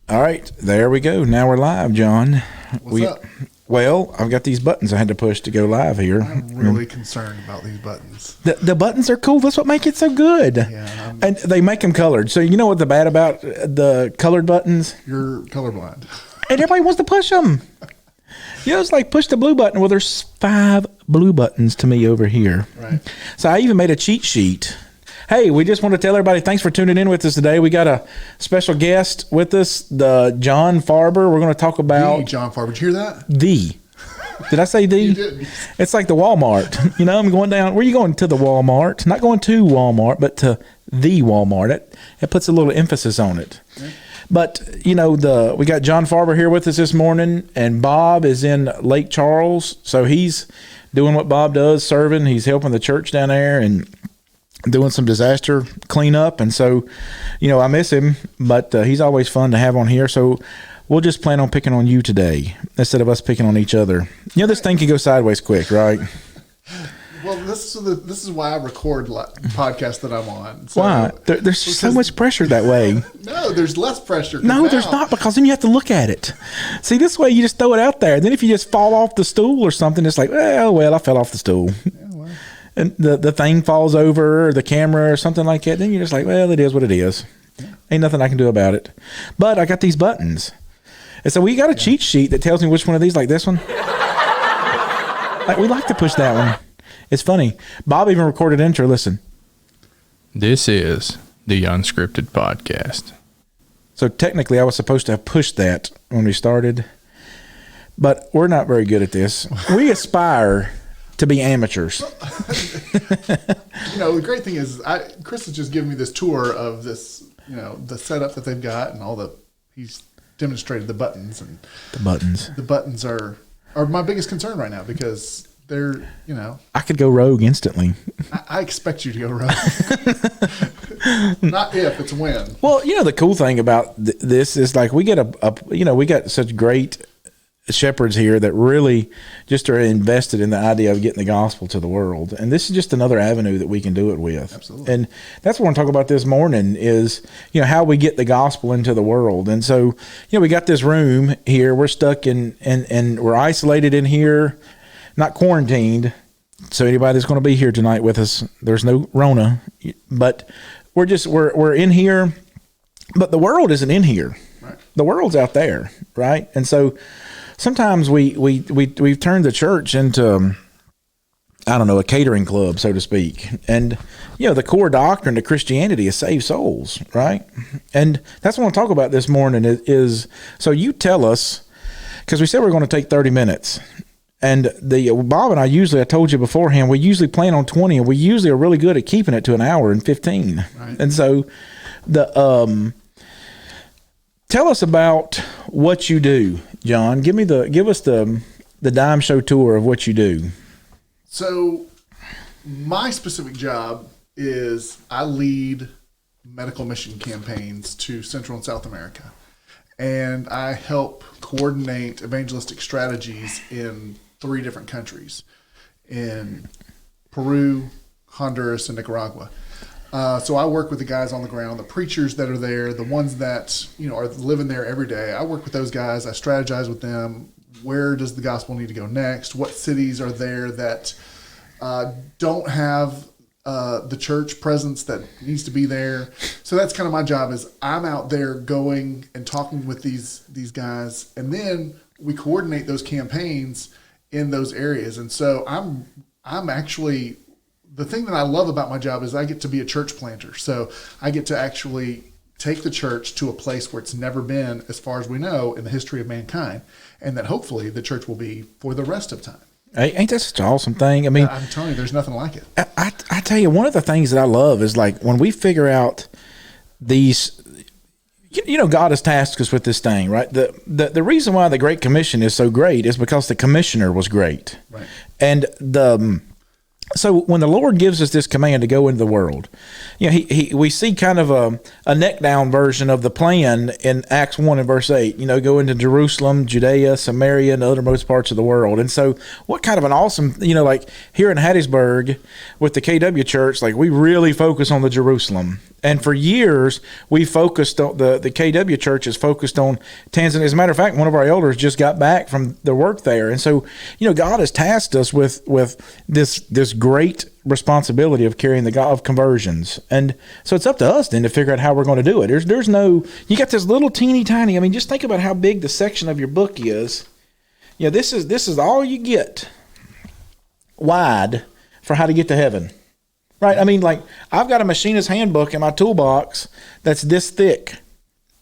All right, there we go. Now we're live, John. What's up? Well, I've got these buttons I had to push to go live here. I'm really concerned about these buttons. The buttons are cool. That's what makes it so good. Yeah, and they make them colored. So you know what the bad about the colored buttons? You're colorblind. And everybody wants to push them. You know, it's like push the blue button. Well, there's 5 blue buttons to me over here. Right. So I even made a cheat sheet. Hey, we just want to tell everybody thanks for tuning in with us today. We got a special guest with us, the John Farber. We're going to talk about... The John Farber. Did you hear that? Did I say the? You did. It's like the Walmart. You know, I'm going down. Where are you going? To the Walmart. Not going to Walmart, but to the Walmart. It puts a little emphasis on it. Okay. But, you know, we got John Farber here with us this morning, and Bob is in Lake Charles. So he's doing what Bob does, serving. He's helping the church down there and doing some disaster cleanup. And so, you know, I miss him, but he's always fun to have on here. So we'll just plan on picking on you today instead of us picking on each other. You know, this thing can go sideways quick, right? Well, this is why I record podcasts that I'm on. So, why? There's so much pressure that way. No, there's less pressure. No, there's not, because then you have to look at it. See, this way you just throw it out there. Then if you just fall off the stool or something, it's like, well, I fell off the stool. Yeah, well. And the thing falls over, or the camera or something like that, then you're just like, well, it is what it is. Yeah. Ain't nothing I can do about it. But I got these buttons. And so we got a cheat sheet that tells me which one of these, like this one. Like, we like to push that one. It's funny. Bob even recorded an intro. Listen. This is the Unscripted podcast. So technically, I was supposed to have pushed that when we started, but we're not very good at this. We aspire to be amateurs. You know, the great thing is, Chris has just given me this tour of this, you know, the setup that they've got and he's demonstrated the buttons. And the buttons are my biggest concern right now because they're, you know. I could go rogue instantly. I expect you to go rogue. Not if, it's when. Well, you know, the cool thing about this is like we get we got such great shepherds here that really just are invested in the idea of getting the gospel to the world. And this is just another avenue that we can do it with. Absolutely. And that's what I want to talk about this morning is, you know, how we get the gospel into the world. And so, you know, we got this room here. We're stuck and we're isolated in here, not quarantined. So anybody that's going to be here tonight with us, there's no Rona, but we're in here, but the world isn't in here. Right. The world's out there. Right. And so, sometimes we've turned the church into, I don't know, a catering club, so to speak. And, you know, the core doctrine of Christianity is save souls, right? And that's what I want to talk about this morning is so you tell us, because we said we're going to take 30 minutes. And Bob and I told you beforehand, we usually plan on 20, and we usually are really good at keeping it to an hour and 15. Right. And so tell us about what you do, John. Give us the dime show tour of what you do. So my specific job is I lead medical mission campaigns to Central and South America. And I help coordinate evangelistic strategies in 3 different countries, in Peru, Honduras, and Nicaragua. So I work with the guys on the ground, the preachers that are there, the ones that, you know, are living there every day. I work with those guys. I strategize with them. Where does the gospel need to go next? What cities are there that don't have the church presence that needs to be there? So that's kind of my job is I'm out there going and talking with these guys, and then we coordinate those campaigns in those areas. And so I'm actually... The thing that I love about my job is I get to be a church planter. So I get to actually take the church to a place where it's never been, as far as we know, in the history of mankind, and that hopefully the church will be for the rest of time. Hey, ain't that such an awesome thing? I mean, I'm telling you, there's nothing like it. I tell you, one of the things that I love is like when we figure out these, you know, God has tasked us with this thing, right? The reason why the Great Commission is so great is because the commissioner was great. Right. And So when the Lord gives us this command to go into the world, you know, we see kind of a neck down version of the plan in Acts 1 and verse 8, you know, go into Jerusalem, Judea, Samaria, and the uttermost parts of the world. And so what kind of an awesome, you know, like here in Hattiesburg with the KW church, like we really focus on the Jerusalem. And for years, we focused on the KW church is focused on Tanzania. As a matter of fact, one of our elders just got back from the work there. And so, you know, God has tasked us with this great responsibility of carrying the God of conversions. And so it's up to us then to figure out how we're going to do it. There's no, you got this little teeny tiny, I mean, just think about how big the section of your book is. You know, this is all you get wide for how to get to heaven. Right? I mean, like, I've got a machinist's handbook in my toolbox that's this thick.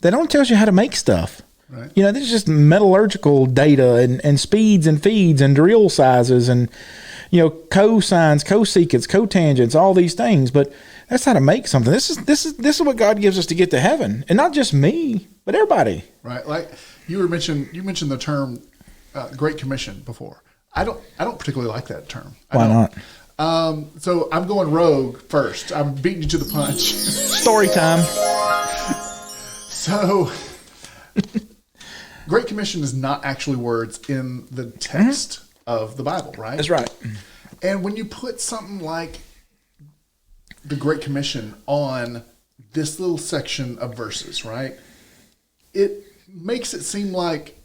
That only tells you how to make stuff. Right. You know, this is just metallurgical data and speeds and feeds and drill sizes and, you know, cosines, cosecants, cotangents, all these things. But that's how to make something. This is what God gives us to get to heaven. And not just me, but everybody. Right. Like you mentioned the term Great Commission before. I don't particularly like that term. Why not? So I'm going rogue first. I'm beating you to the punch. Story time. So, Great Commission is not actually words in the text of the Bible, right? That's right. And when you put something like the Great Commission on this little section of verses, right? It makes it seem like,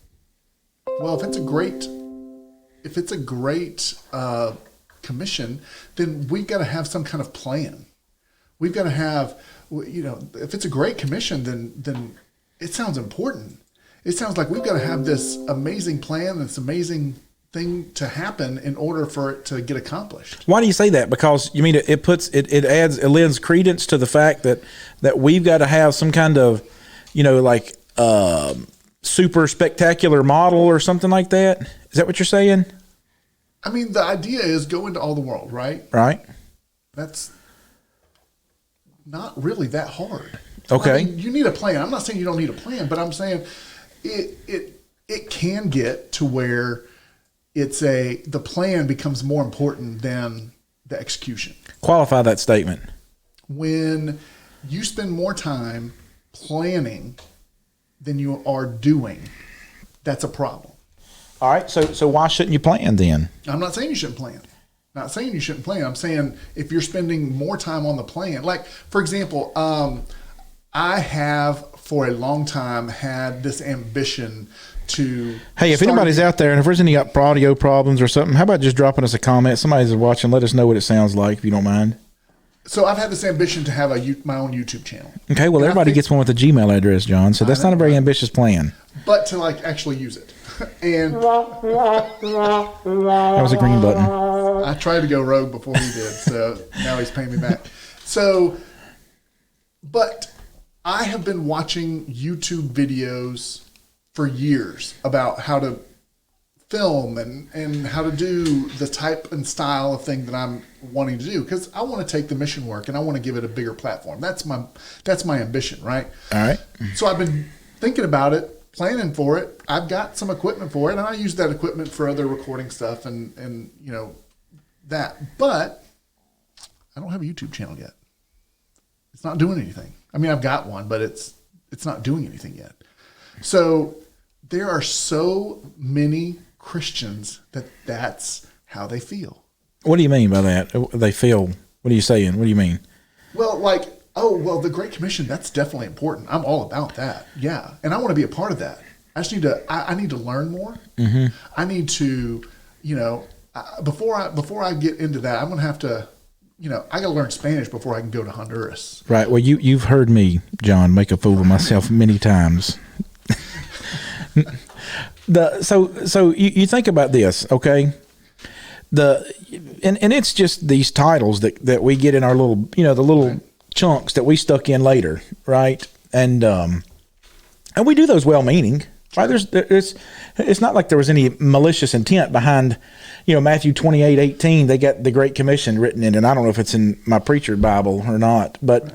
well, if it's a great commission, then we've got to have some kind of plan. We've got to have, you know, if it's a great commission, then it sounds important. It sounds like we've got to have this amazing plan, this amazing thing to happen in order for it to get accomplished. Why do you say that? Because you mean it lends credence to the fact that we've got to have some kind of, you know, like super spectacular model or something like that. Is that what you're saying? I mean, the idea is go into all the world, right? Right. That's not really that hard. Okay. I mean, you need a plan. I'm not saying you don't need a plan, but I'm saying it can get to where the plan becomes more important than the execution. Qualify that statement. When you spend more time planning than you are doing, that's a problem. All right, so why shouldn't you plan then? I'm not saying you shouldn't plan. Not saying you shouldn't plan. I'm saying if you're spending more time on the plan, like for example, I have for a long time had this ambition to. Hey, if anybody's out there and if there's any audio problems or something, how about just dropping us a comment? Somebody's watching. Let us know what it sounds like if you don't mind. So I've had this ambition to have my own YouTube channel. Okay, well, everybody gets one with a Gmail address, John. So that's not a very ambitious plan. But to like actually use it. And that was a green button. I tried to go rogue before he did, so now he's paying me back. So, but I have been watching YouTube videos for years about how to film and how to do the type and style of thing that I'm wanting to do, because I want to take the mission work and I want to give it a bigger platform. That's my ambition, right? All right. So I've been thinking about it, planning for it. I've got some equipment for it, and I use that equipment for other recording stuff and you know that. But I don't have a YouTube channel yet. It's not doing anything. I mean, I've got one, but it's not doing anything yet. So there are so many Christians that's how they feel. What do you mean by that? They feel. What are you saying? What do you mean? Well, like, oh, well, the Great Commission, that's definitely important. I'm all about that. Yeah. And I want to be a part of that. I just need to, I need to learn more. Mm-hmm. I need to, you know, before I get into that, I'm going to have to, you know, I got to learn Spanish before I can go to Honduras. Right. Well, you've heard me, John, make a fool of myself many times. So you think about this, okay? And it's just these titles that we get in our little, you know, the little right. chunks that we stuck in later, right? And we do those well-meaning, right? It's not like there was any malicious intent behind, you know, Matthew 28:18. They got the Great Commission written in, and I don't know if it's in my preacher Bible or not, but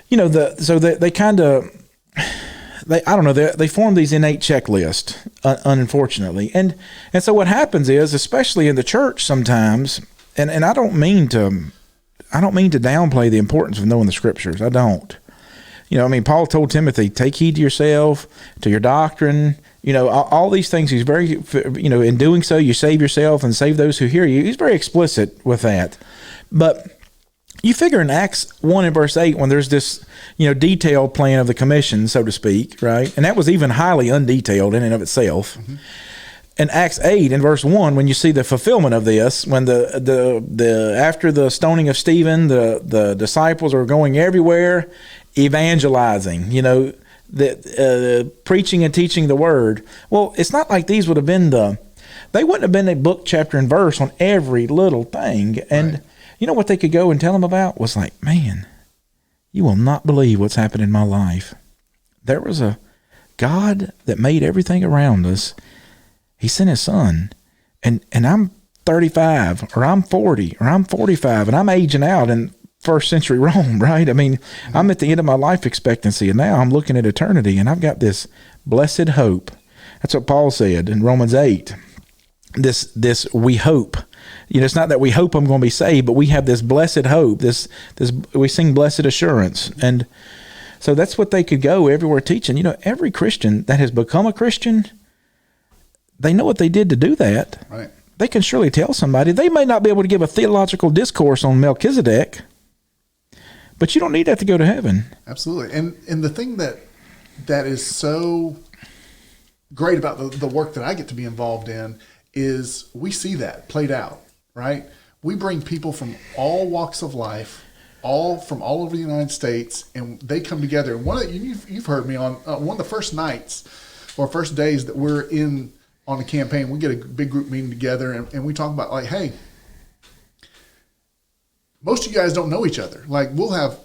you know, they kind of. I don't know. They form these innate checklists, unfortunately, and so what happens is, especially in the church, sometimes and I don't mean to downplay the importance of knowing the scriptures. I don't. I mean, Paul told Timothy, take heed to yourself, to your doctrine, all these things. He's very, in doing so, you save yourself and save those who hear you. He's very explicit with that. But you figure in Acts 1 and verse 8, when there's this, detailed plan of the commission, so to speak, right? And that was even highly undetailed in and of itself. Mm-hmm. In Acts 8 and verse 1, when you see the fulfillment of this, when the after the stoning of Stephen, the disciples are going everywhere evangelizing, preaching and teaching the word. Well, it's not like these would have been they wouldn't have been a book, chapter, and verse on every little thing. And you know what they could go and tell them about was like, man, you will not believe what's happened in my life. There was a God that made everything around us. He sent his son, and I'm 35, or I'm 40, or I'm 45, and I'm aging out in first century Rome, right? I mean, I'm at the end of my life expectancy, and now I'm looking at eternity, and I've got this blessed hope. That's what Paul said in Romans 8. This we hope. It's not that we hope I'm going to be saved, but we have this blessed hope. This we sing blessed assurance, and so that's what they could go everywhere teaching. Every Christian that has become a Christian, they know what they did to do that. Right. They can surely tell somebody. They may not be able to give a theological discourse on Melchizedek, but you don't need that to go to heaven. Absolutely. And the thing that is so great about the work that I get to be involved in is we see that played out, right? We bring people from all walks of life, from all over the United States, and they come together. And you've heard me on one of the first nights or first days that we're in on the campaign, we get a big group meeting together, and we talk about, like, hey, most of you guys don't know each other. Like,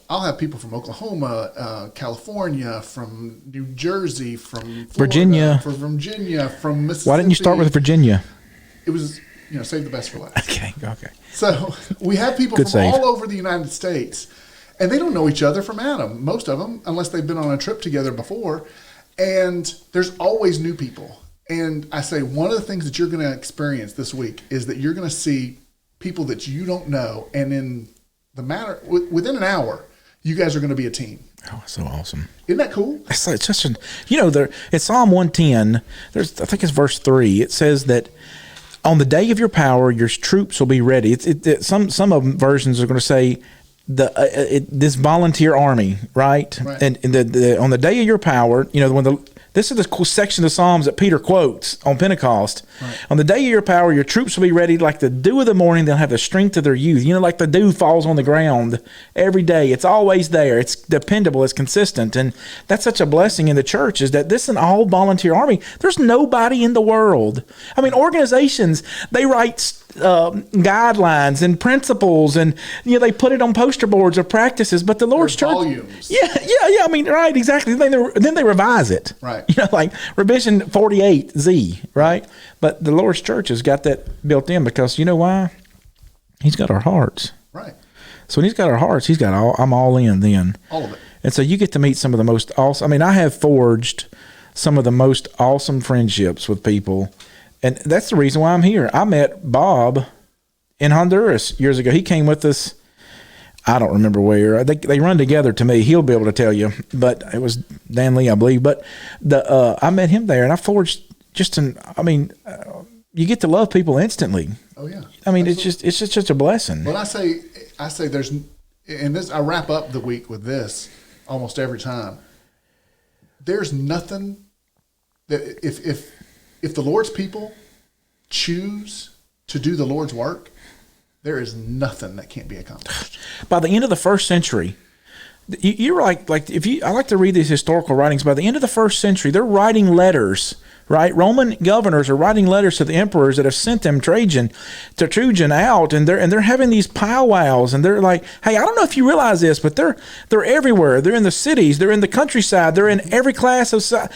I'll have people from Oklahoma, California, from New Jersey, from Florida, Virginia, from Mississippi. Why didn't you start with Virginia? It was, save the best for last. Okay. So we have people from all over the United States, and they don't know each other from Adam, most of them, unless they've been on a trip together before. And there's always new people. And I say one of the things that you're going to experience this week is that you're going to see people that you don't know, and within an hour, you guys are going to be a team. Oh, so awesome! Isn't that cool? It's just it's Psalm 110. I think it's verse 3. It says that on the day of your power, your troops will be ready. Some of them versions are going to say this volunteer army, right? And on the day of your power, this is the section of Psalms that Peter quotes on Pentecost. Right. On the day of your power, your troops will be ready like the dew of the morning. They'll have the strength of their youth. Like the dew falls on the ground every day. It's always there. It's dependable. It's consistent. And that's such a blessing in the church, is that this is an all volunteer army. There's nobody in the world. I mean, organizations, they write guidelines and principles, and they put it on poster boards of practices, but the Lord's church, volumes. I mean, right, exactly. Then they revise it, right? Like revision 48Z, right? But the Lord's church has got that built in, because you know why? He's got our hearts, right? So when he's got our hearts, he's got I'm all in then, all of it. And so you get to meet some of the most awesome. I mean, I have forged some of the most awesome friendships with people. And that's the reason why I'm here. I met Bob in Honduras years ago. He came with us. I don't remember where. They run together to me. He'll be able to tell you. But it was Dan Lee, I believe. But I met him there, and I forged you get to love people instantly. Oh yeah. I mean, it's just such a blessing. Well, I say there's, and this, I wrap up the week with this almost every time. There's nothing that if the Lord's people choose to do the Lord's work, there is nothing that can't be accomplished. By the end of the first century, you're I like to read these historical writings. By the end of the first century, they're writing letters, right? Roman governors are writing letters to the emperors that have sent them Trajan out, and they're having these powwows, and they're like, hey, I don't know if you realize this, but they're everywhere. They're in the cities, they're in the countryside, they're in every class of,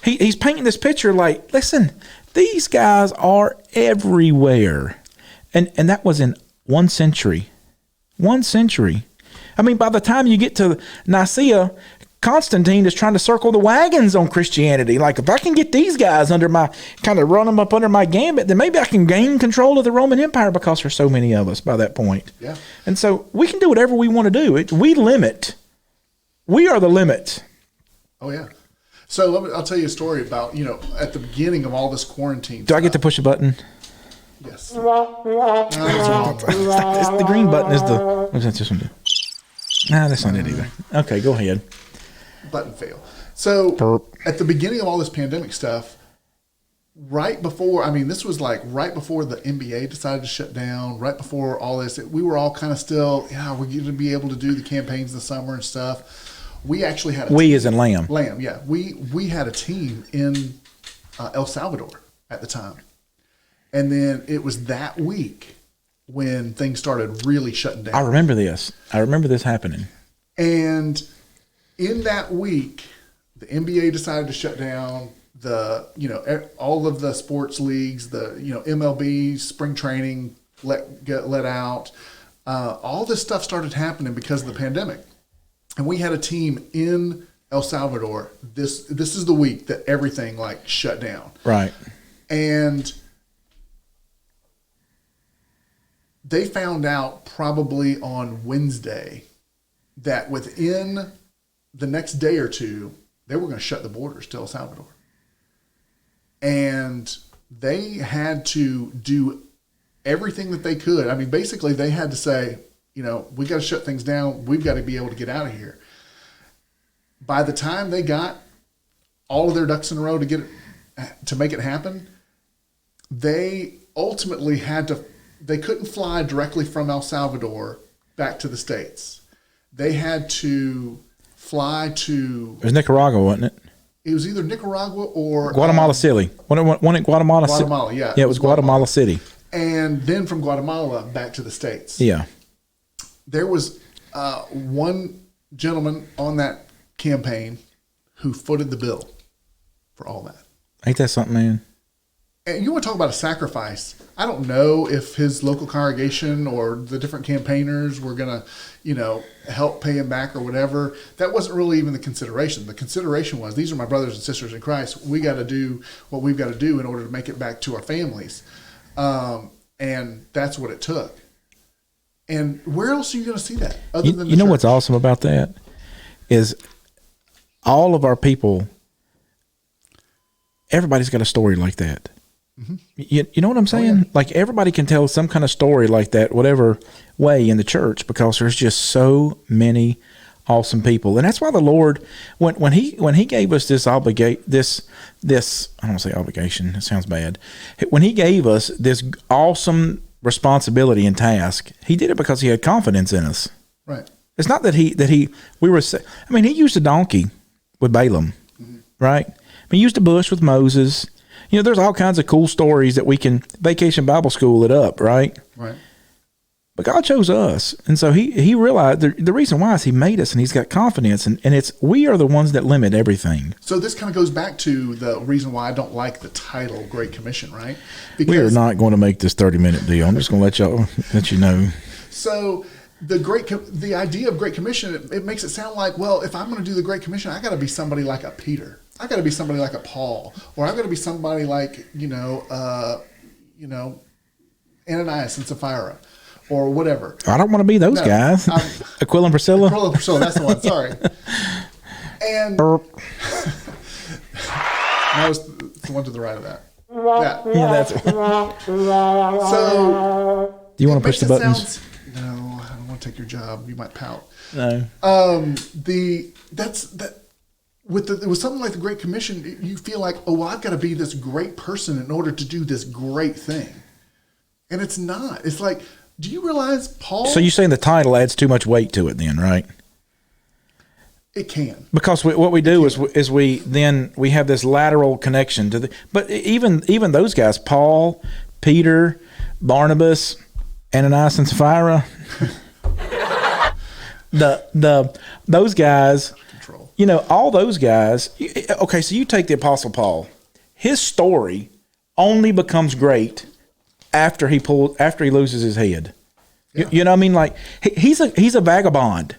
he's painting this picture like, listen, these guys are everywhere. And that was in 1 century. 1 century. I mean, by the time you get to Nicaea, Constantine is trying to circle the wagons on Christianity. Like, if I can get these guys under my, kind of run them up under my gambit, then maybe I can gain control of the Roman Empire, because there's so many of us by that point. Yeah. And so we can do whatever we want to do. We limit. We are the limit. Oh, yeah. So I'll tell you a story about, at the beginning of all this quarantine. Do I get to push a button? Yes. The green button is the. What's that this one do? Nah, that's not it either. Okay, go ahead. Button fail. So Burp. at the beginning of all this pandemic stuff, this was like right before the NBA decided to shut down, right before all this, we were all kind of still, we're going to be able to do the campaigns this summer and stuff. We actually had We as in Lamb. Lamb, yeah. We had a team in El Salvador at the time. And then it was that week when things started really shutting down. I remember this. I remember this happening. And in that week, the NBA decided to shut down all of the sports leagues, the MLB, spring training let out. All this stuff started happening because of the pandemic. And we had a team in El Salvador. This is the week that everything like shut down. Right. And they found out probably on Wednesday that within the next day or two, they were going to shut the borders to El Salvador. And they had to do everything that they could. I mean, basically, they had to say, we got to shut things down. We've got to be able to get out of here. By the time they got all of their ducks in a row to make it happen, they ultimately they couldn't fly directly from El Salvador back to the States. They had to fly to... It was Nicaragua, wasn't it? It was either Nicaragua or... Guatemala City. Wasn't it Guatemala City? Guatemala, yeah. Yeah, it was Guatemala City. And then from Guatemala back to the States. Yeah. There was one gentleman on that campaign who footed the bill for all that. Ain't that something, man? And you want to talk about a sacrifice. I don't know if his local congregation or the different campaigners were going to, help pay him back or whatever. That wasn't really even the consideration. The consideration was, these are my brothers and sisters in Christ. We got to do what we've got to do in order to make it back to our families. And that's what it took. And where else are you going to see that other than the church? What's awesome about that is all of our people, everybody's got a story like that. Mm-hmm. You know what I'm saying? Oh, yeah. Like, everybody can tell some kind of story like that, whatever way in the church, because there's just so many awesome people. And that's why the Lord, when he gave us this I don't want to say obligation, it sounds bad. When he gave us this awesome responsibility and task, he did it because he had confidence in us. Right. It's not that he used a donkey with Balaam, mm-hmm. right? He used a bush with Moses. There's all kinds of cool stories that we can Vacation Bible School it up, right? Right. But God chose us. And so he realized the reason why is he made us, and he's got confidence, and we are the ones that limit everything. So this kind of goes back to the reason why I don't like the title Great Commission, right? Because we are not going to make this 30-minute deal. I'm just going to let you know. So the idea of Great Commission, it makes it sound like, well, if I'm going to do the Great Commission, I got to be somebody like a Peter. I got to be somebody like a Paul, or I got to be somebody like Ananias and Sapphira, or whatever. I don't want to be those guys. Aquila and Priscilla. Aquila and Priscilla, that's the one. Sorry. And that was the one to the right of that. Yeah, that's it. So, do you want to push the buttons? No, I don't want to take your job. You might pout. No. With something like the Great Commission, you feel like, oh, well, I've got to be this great person in order to do this great thing. And it's not. It's like, do you realize Paul? So you're saying the title adds too much weight to it then, right? It can. Because what we do is we have this lateral connection to but even those guys, Paul, Peter, Barnabas, Ananias and Sapphira, those guys, all those guys. Okay, so you take the Apostle Paul. His story only becomes great after he loses his head. Yeah. You know what I mean? Like he's a vagabond.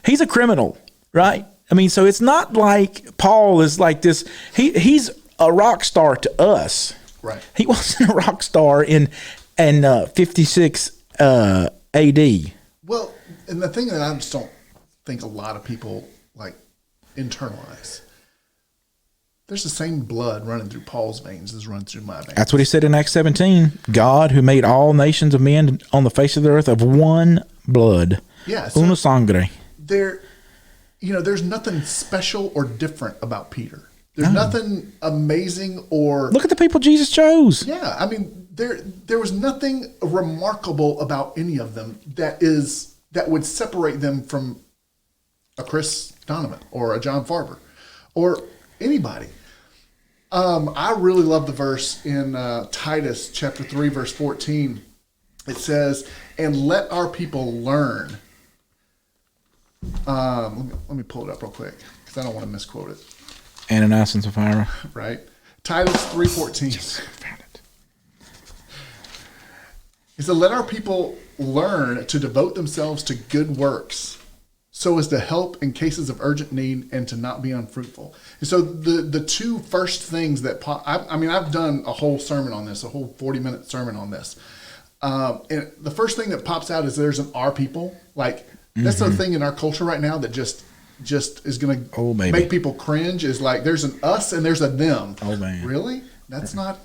He's a criminal, right? I mean, so it's not like Paul is like this. He's a rock star to us. Right. He wasn't a rock star in 56 AD. Well, and the thing that I just don't think a lot of people like internalize. There's the same blood running through Paul's veins as running through my veins. That's what he said in Acts 17. God, who made all nations of men on the face of the earth of one blood. Yeah. So Una sangre. There's nothing special or different about Peter. There's nothing amazing or... Look at the people Jesus chose. Yeah. I mean, there was nothing remarkable about any of them that would separate them from a Chris Donovan or a John Farber or anybody. I really love the verse in Titus chapter 3, verse 14. It says, and let our people learn. Let me pull it up real quick because I don't want to misquote it. Ananias and Sapphira. Right. Titus 3:14. It said, let our people learn to devote themselves to good works so as to help in cases of urgent need and to not be unfruitful. And so the two first things that I've done a whole sermon on this, a whole 40-minute sermon on this. And the first thing that pops out is there's an our people. Like, that's the thing in our culture right now that just is going to make people cringe, is like there's an us and there's a them. Oh, man. Really? That's not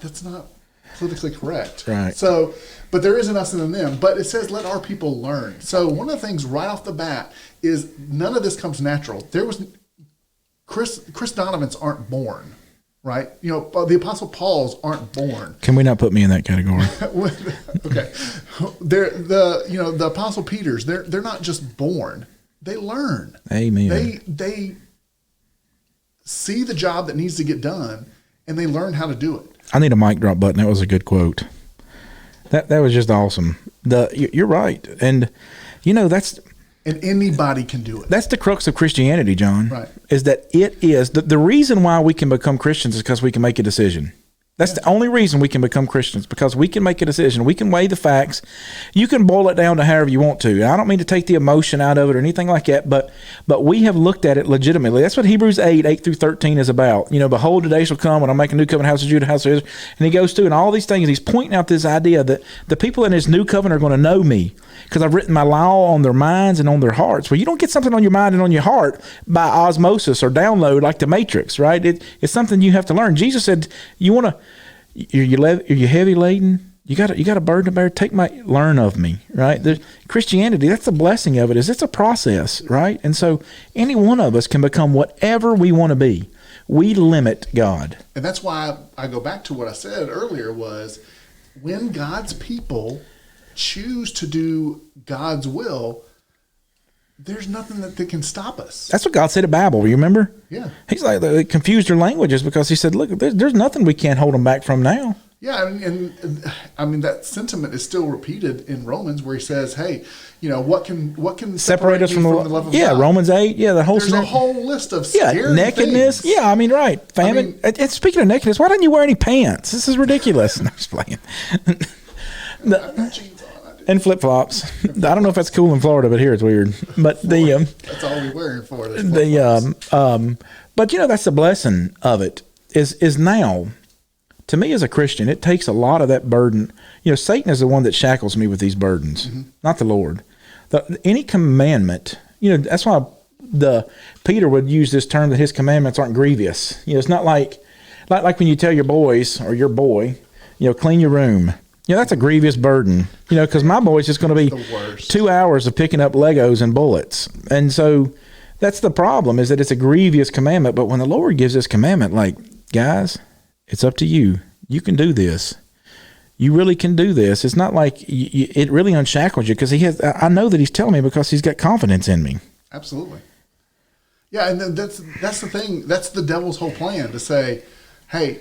politically correct. Right. So, but there is an us and a them. But it says, let our people learn. So one of the things right off the bat is none of this comes natural. There was Chris Donovans aren't born, right? The Apostle Paul's aren't born. Can we not put me in that category? Okay. The Apostle Peter's, they're not just born. They learn. Amen. They see the job that needs to get done and they learn how to do it. I need a mic drop button. That was a good quote. That was just awesome. You're right. And that's... And anybody can do it. That's the crux of Christianity, John. Right. Is that it is the reason why we can become Christians is because we can make a decision. That's the only reason we can become Christians, because we can make a decision. We can weigh the facts. You can boil it down to however you want to. And I don't mean to take the emotion out of it or anything like that, but we have looked at it legitimately. That's what Hebrews 8 through 13 is about. Behold, the day shall come when I'll make a new covenant, house of Judah, house of Israel. And he goes through and all these things. He's pointing out this idea that the people in his new covenant are going to know me because I've written my law on their minds and on their hearts. Well, you don't get something on your mind and on your heart by osmosis or download like the Matrix, right? It's something you have to learn. Jesus said, you're heavy laden, you got a burden to bear, learn of me, right? Christianity, that's the blessing of it, is it's a process, right? And so any one of us can become whatever we want to be. We limit God. And that's why I go back to what I said earlier was when God's people choose to do God's will, there's nothing that can stop us. That's what God said at Babel. You remember? Yeah. He's like, they confused their languages because he said, look, there's nothing we can't hold them back from now. Yeah. And I mean, that sentiment is still repeated in Romans where he says, hey, what can separate us from the love of God? Yeah. Romans 8. Yeah. There's a whole list of scary nakedness. things. Yeah. I mean, right. Famine. And speaking of nakedness, why didn't you wear any pants? This is ridiculous. No, I'm just playing. I've got jeans on. And flip-flops. I don't know if that's cool in Florida, but here it's weird. But that's all we're wearing for it. But that's the blessing of it is now, to me as a Christian, it takes a lot of that burden. Satan is the one that shackles me with these burdens, not the Lord. Any commandment, that's why Peter would use this term that his commandments aren't grievous. It's not like when you tell your boys or your boy, clean your room. That's a grievous burden, because my boy's just going to be 2 hours of picking up Legos and bullets. And so that's the problem, is that it's a grievous commandment. But when the Lord gives this commandment, like, guys, it's up to you. You can do this. You really can do this. It's not like it really unshackles you, because I know that he's telling me because he's got confidence in me. Absolutely. Yeah, and that's the thing. That's the devil's whole plan, to say, hey,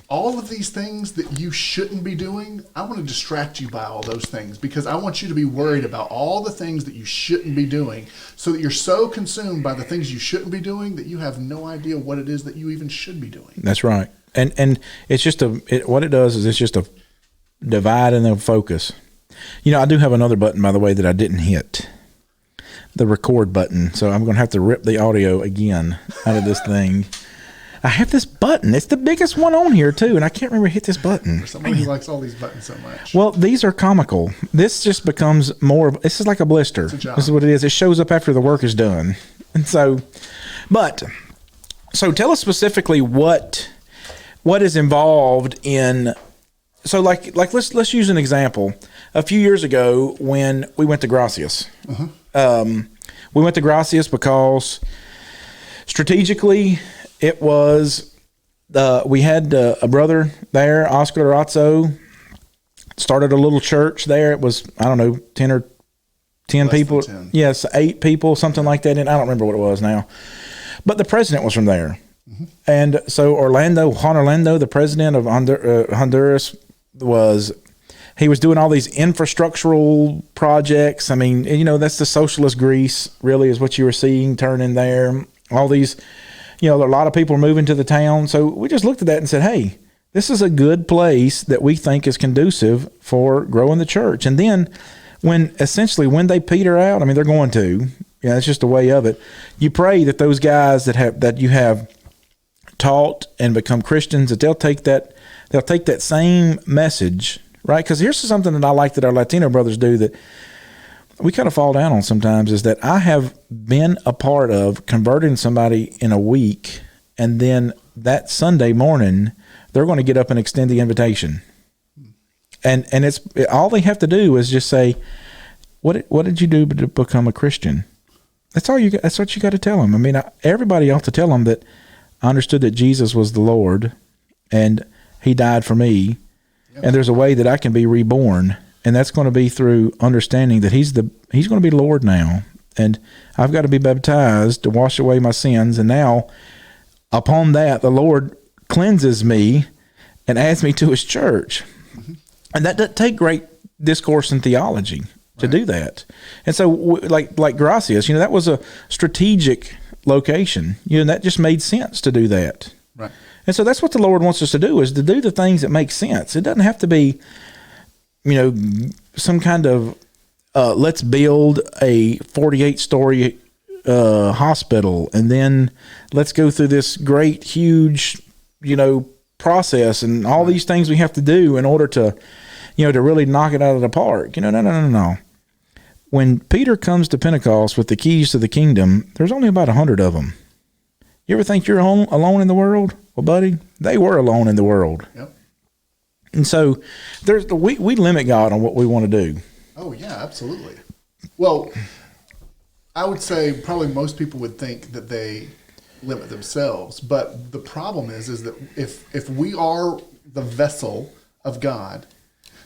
all of these things that you shouldn't be doing, I want to distract you by all those things, because I want you to be worried about all the things that you shouldn't be doing, so that you're so consumed by the things you shouldn't be doing that you have no idea what it is that you even should be doing. That's right. And it's just what it does is it's just a divide and a focus. I do have another button, by the way, that I didn't hit. the record button, so I'm going to have to rip the audio again out of this thing. I have this button. It's the biggest one on here, too, and I can't remember to hit this button. For somebody who likes all these buttons so much. Well, these are comical. This just becomes more of, this is like a blister. It's a job. This is what it is. It shows up after the work is done. And so tell us specifically what is involved in, so like let's use an example. A few years ago when we went to Gracias, we went to Gracias because strategically it was, we had a brother there, Oscar Razzo, started a little church there. It was, I don't know, 10 Less people. than 10. Yes, 8 people, something like that. And I don't remember what it was now. But the president was from there. And so Juan Orlando, the president of Honduras, he was doing all these infrastructural projects. I mean, that's the socialist Greece, really, is what you were seeing turning there. All these, a lot of people are moving to the town. So we just looked at that and said, hey, this is a good place that we think is conducive for growing the church. And then when they peter out, I mean, they're going to, it's just a way of it. You pray that those guys that you have taught and become Christians, that they'll take that same message, right? Because here's something that I like that our Latino brothers do that we kind of fall down on sometimes, is that I have been a part of converting somebody in a week, and then that Sunday morning they're going to get up and extend the invitation, and it's all they have to do is just say, what did you do to become a Christian? That's all you got. That's what you got to tell them. I mean, everybody ought to tell them that I understood that Jesus was the Lord and he died for me, and there's a way that I can be reborn. And that's going to be through understanding that he's going to be Lord now. And I've got to be baptized to wash away my sins. And now, upon that, the Lord cleanses me and adds me to his church. Mm-hmm. And that doesn't take great discourse and theology to do that. And so, like Gracias, that was a strategic location. That just made sense to do that. Right. And so that's what the Lord wants us to do, is to do the things that make sense. It doesn't have to be some kind of, let's build a 48-story hospital, and then let's go through this great, huge, process and all these things we have to do in order to, to really knock it out of the park. No. When Peter comes to Pentecost with the keys to the kingdom, there's only about 100 of them. You ever think you're alone in the world? Well, buddy, they were alone in the world. Yep. And so we limit God on what we want to do. Oh, yeah, absolutely. Well, I would say probably most people would think that they limit themselves. But the problem is that if we are the vessel of God,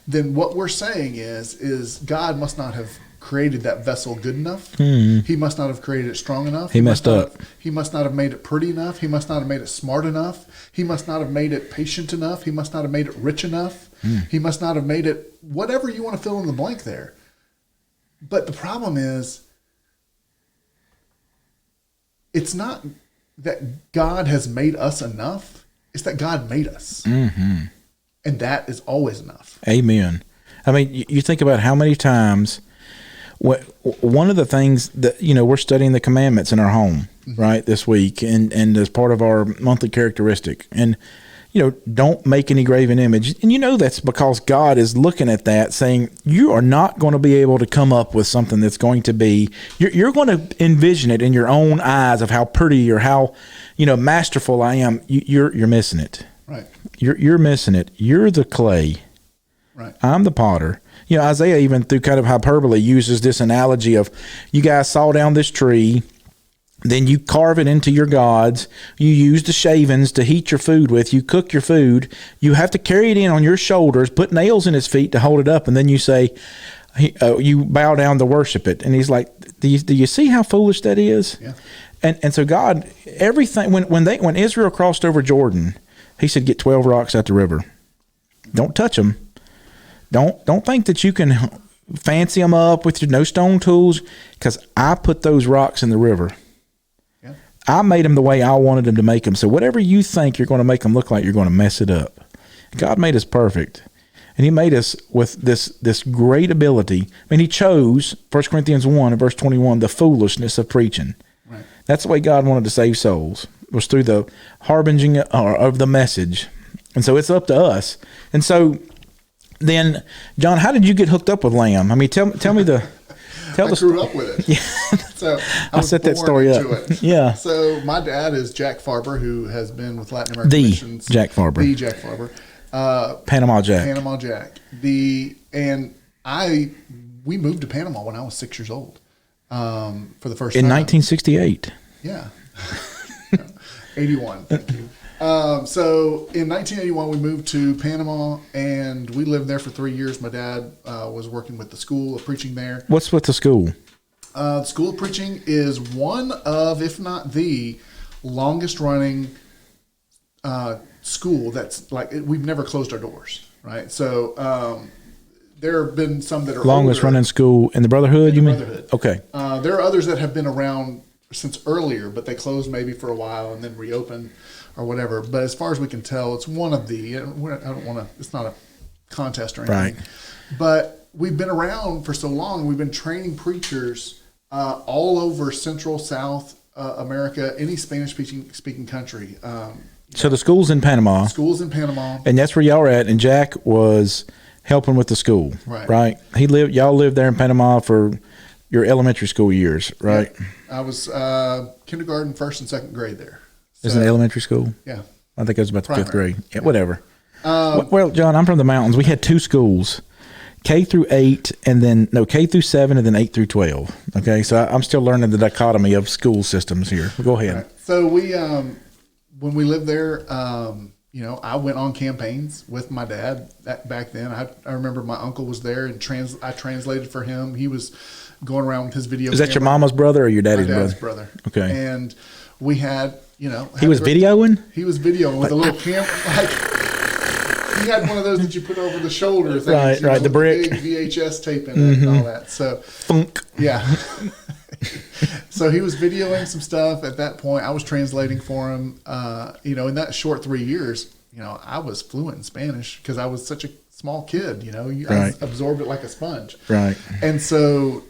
then what we're saying is God must not have created that vessel good enough. He must not have created it strong enough. He messed up. He must not have made it pretty enough. He must not have made it smart enough. He must not have made it patient enough. He must not have made it rich enough. He must not have made it whatever you want to fill in the blank there. But the problem is, it's not that God has made us enough. It's that God made us. Mm-hmm. And that is always enough. Amen. I mean, you think about how many times, one of the things that, we're studying the commandments in our home, right, this week, and as part of our monthly characteristic. And, don't make any graven image. And that's because God is looking at that saying, you are not going to be able to come up with something that's going to be, you're going to envision it in your own eyes of how pretty or how, masterful I am. You're missing it. Right. You're missing it. You're the clay. Right. I'm the potter. Isaiah, even through kind of hyperbole, uses this analogy of, you guys saw down this tree, then you carve it into your gods, you use the shavings to heat your food with, you cook your food, you have to carry it in on your shoulders, put nails in his feet to hold it up, and then you say, you bow down to worship it. And he's like, do you see how foolish that is? Yeah. And so God, everything, when Israel crossed over Jordan, he said, get 12 rocks out the river. Don't touch them. Don't think that you can fancy them up with your no stone tools, because I put those rocks in the river. Yeah. I made them the way I wanted them to make them. So whatever you think you're going to make them look like, you're going to mess it up. God made us perfect. And he made us with this great ability. I mean, he chose 1 Corinthians 1 and verse 21, the foolishness of preaching. Right. That's the way God wanted to save souls, was through the harbinging of the message. And so it's up to us. And so then, John, how did you get hooked up with lamb? I mean, tell me the... I grew up with it. Yeah. So I set that story up. It. Yeah. So my dad is Jack Farber, who has been with Latin American The Missions. Jack Farber. The Jack Farber. Panama Jack. Panama Jack. We moved to Panama when I was 6 years old. For the first in time. 1968. Yeah. 81. Thank you. So in 1981, we moved to Panama, and we lived there for 3 years. My dad was working with the school of preaching there. What's with the school? The School of Preaching is one of, if not the longest running school that's we've never closed our doors, right? So there have been some that are longest older, running school in the Brotherhood, Brotherhood. Okay. There are others that have been around since earlier, but they closed maybe for a while and then reopened or whatever. But as far as we can tell, it's one of the, I don't want to, it's not a contest or anything. Right. But we've been around for so long. We've been training preachers all over Central, South America, any Spanish-speaking country. So the school's in Panama. Schools in Panama. And that's where y'all are at. And Jack was helping with the school, right? Y'all lived there in Panama for your elementary school years, right? Yeah. I was kindergarten, first and second grade there. So, Is it elementary school? Yeah. I think it was about the fifth grade. Yeah, whatever. Um, John, I'm from the mountains. We had two schools, K through 8, K through 7, and then 8 through 12. Okay, so I'm still learning the dichotomy of school systems here. Go ahead. Right. So we, when we lived there, I went on campaigns with my dad back then. I remember my uncle was there, and I translated for him. He was going around with his video. Is that your mama's brother or your daddy's brother? Okay. And we had, he was videoing? He was videoing with a little camera. He had one of those that you put over the shoulder things. Right, the brick. Big VHS tape in it and all that. So, Funk. Yeah. So he was videoing some stuff at that point. I was translating for him. In that short 3 years, I was fluent in Spanish because I was such a small kid. I absorbed it like a sponge. Right. And so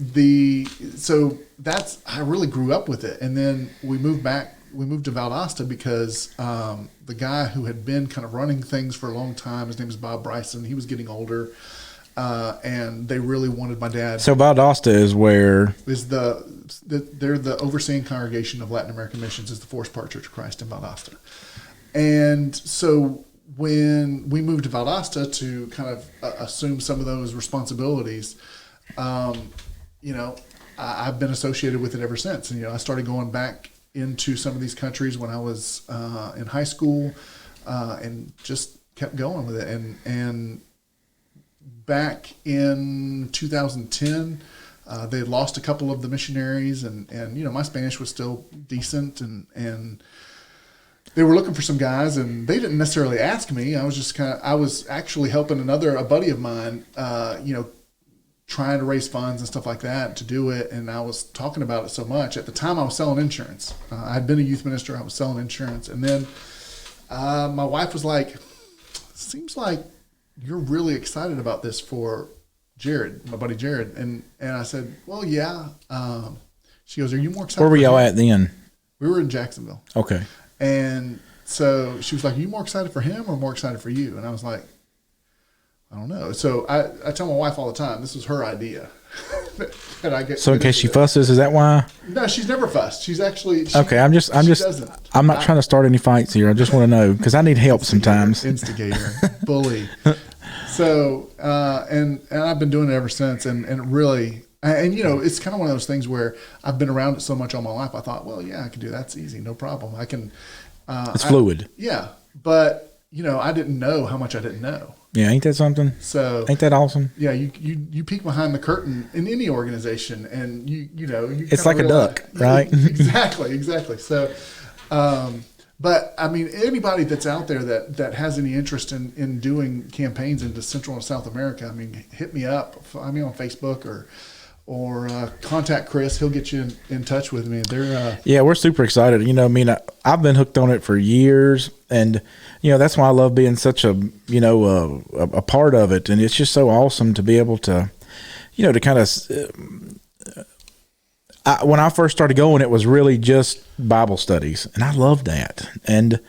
I really grew up with it. And then we moved to Valdosta because the guy who had been kind of running things for a long time, his name is Bob Bryson. He was getting older. And they really wanted my dad. So Valdosta is where? They're the overseeing congregation of Latin American Missions, is the Forest Park Church of Christ in Valdosta. And so when we moved to Valdosta to kind of assume some of those responsibilities, I've been associated with it ever since. And, I started going back into some of these countries when I was in high school and just kept going with it. And back in 2010, they had lost a couple of the missionaries, and my Spanish was still decent, and they were looking for some guys, and they didn't necessarily ask me. I was actually helping a buddy of mine, trying to raise funds and stuff like that to do it, and I was talking about it so much. At the time, I was selling insurance. I'd been a youth minister. I was selling insurance, and then my wife was like, "Seems like you're really excited about this for Jared, my buddy Jared." And I said, "Well, yeah." She goes, "Are you more excited?" Where were y'all at then? We were in Jacksonville. Okay. And so she was like, "Are you more excited for him or more excited for you?" And I was like, "I don't know." So I tell my wife all the time, this was her idea. that I get. So in case she fusses, is that why? No, she's never fussed. She's actually okay. I'm not trying to start any fights here. I just want to know because I need help sometimes. Instigator, bully. So and I've been doing it ever since, and really, it's kind of one of those things where I've been around it so much all my life. I thought, well, yeah, I can do that. That's easy, no problem. I can. It's fluid. Yeah, but I didn't know how much I didn't know. Yeah, ain't that something? So ain't that awesome? Yeah, you peek behind the curtain in any organization, and you it's like a duck, right? Exactly. So, but I mean, anybody that's out there that has any interest in doing campaigns into Central and South America, I mean, hit me up. Find me on Facebook contact Chris. He'll get you in touch with me. They're Yeah, we're super excited. You know, I mean, I've been hooked on it for years, and you know that's why I love being such a a part of it. And it's just so awesome to be able to, to kind of. When I first started going, it was really just Bible studies, and I loved that. And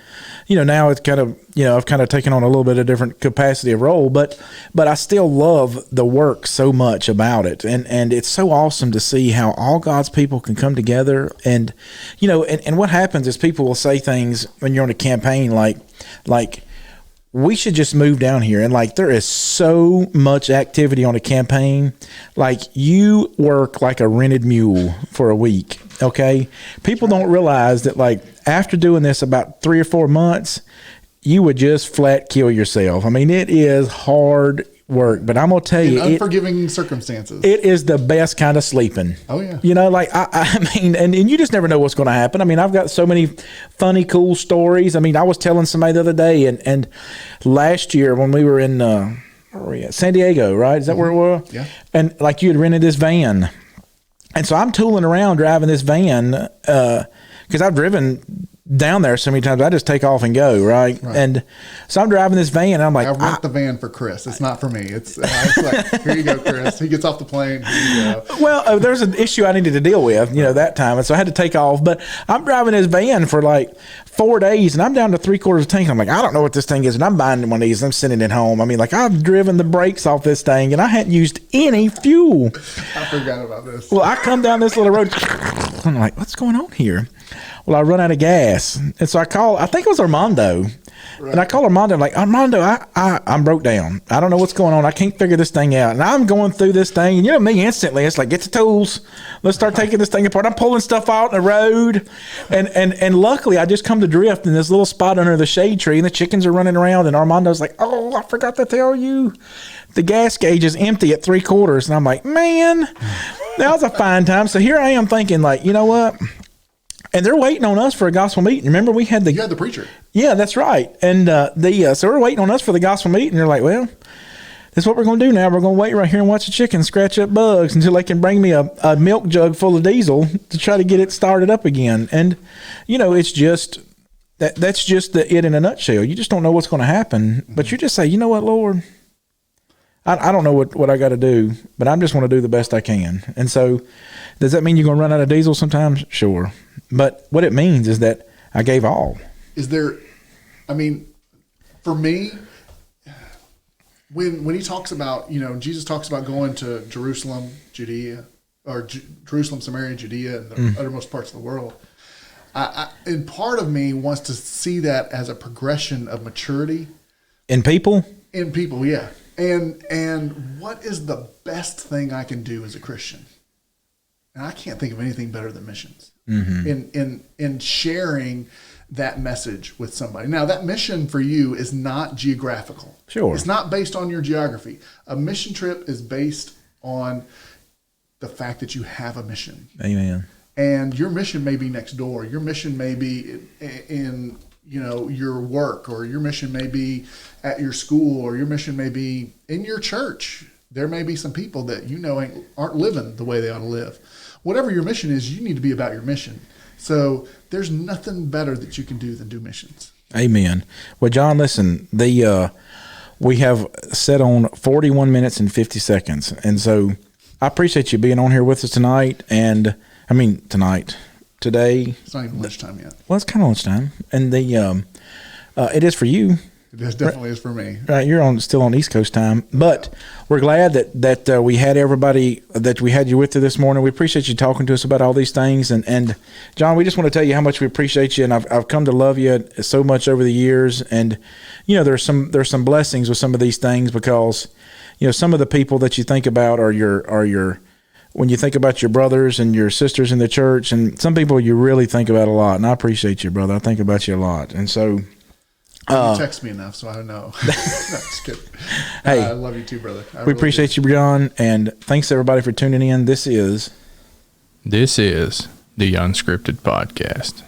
now it's kind of I've kind of taken on a little bit of different capacity of role, but I still love the work so much about it, and it's so awesome to see how all God's people can come together. And and what happens is people will say things when you're on a campaign like we should just move down here. And there is so much activity on a campaign. You work like a rented mule for a week. Okay. People don't realize that after doing this about 3 or 4 months, you would just flat kill yourself. I mean, it is hard work, but I'm going to tell you, unforgiving circumstances. It is the best kind of sleeping. Oh yeah. I mean, and you just never know what's going to happen. I mean, I've got so many funny, cool stories. I mean, I was telling somebody the other day, and last year when we were in, where were we at? San Diego, right? Is that where it was? Yeah. And you had rented this van. And so I'm tooling around driving this van, cause I've driven down there so many times I just take off and go, right? And so I'm driving this van and I'm like, I rent the van for Chris. It's not for me. It's like, here you go, Chris. He gets off the plane. Here you go. Well, there's an issue I needed to deal with, that time. And so I had to take off, but I'm driving this van for 4 days and I'm down to 3/4 of tank. I'm like, I don't know what this thing is. And I'm buying one of these and I'm sending it home. I mean, I've driven the brakes off this thing and I hadn't used any fuel. I forgot about this. Well, I come down this little road. I'm like, what's going on here? Well, I run out of gas. And so I think it was Armando. Right. And I call Armando. I'm like, Armando, I'm broke down. I don't know what's going on. I can't figure this thing out. And I'm going through this thing. And me instantly, it's like, get the tools. Let's start taking this thing apart. I'm pulling stuff out in the road. And luckily, I just come to drift in this little spot under the shade tree. And the chickens are running around. And Armando's like, oh, I forgot to tell you. The gas gauge is empty at 3/4. And I'm like, man, that was a fine time. So here I am thinking you know what? And they're waiting on us for a gospel meeting. Remember, we had you had the preacher. Yeah, that's right. And so we're waiting on us for the gospel meeting. They're like, well, this is what we're going to do now. We're going to wait right here and watch the chickens scratch up bugs until they can bring me a milk jug full of diesel to try to get it started up again. And, it's just that's just it in a nutshell. You just don't know what's going to happen. But you just say, you know what, Lord? I don't know what I got to do, but I just want to do the best I can. And so does that mean you're going to run out of diesel sometimes? Sure. But what it means is that I gave all. Is there, for me, when he talks about, Jesus talks about going to Jerusalem, Judea, or Jerusalem, Samaria, Judea, and the uttermost parts of the world, and part of me wants to see that as a progression of maturity. In people? In people, yeah. And what is the best thing I can do as a Christian? And I can't think of anything better than missions. Mm-hmm. In sharing that message with somebody. Now, that mission for you is not geographical. Sure. It's not based on your geography. A mission trip is based on the fact that you have a mission. Amen. And your mission may be next door. Your mission may be in your work, or your mission may be at your school, or your mission may be in your church. There may be some people that aren't living the way they ought to live. Whatever your mission is, you need to be about your mission. So there's nothing better that you can do than do missions. Amen. Well, John, listen, we have set on 41 minutes and 50 seconds. And so I appreciate you being on here with us tonight. And today. It's not even lunchtime yet. Well, it's kind of lunchtime. And it is for you. It definitely is for me. Right, you're still on East Coast time, but we're glad that we had everybody, that we had you with us this morning. We appreciate you talking to us about all these things, and John, we just want to tell you how much we appreciate you, and I've come to love you so much over the years, and there's some blessings with some of these things, because some of the people that you think about are your when you think about your brothers and your sisters in the church, and some people you really think about a lot, and I appreciate you, brother. I think about you a lot, and so. You text me enough, so I don't know. No, just kidding. Hey, I love you too, brother. We appreciate you, John, and thanks everybody for tuning in. This is the Unscripted Podcast.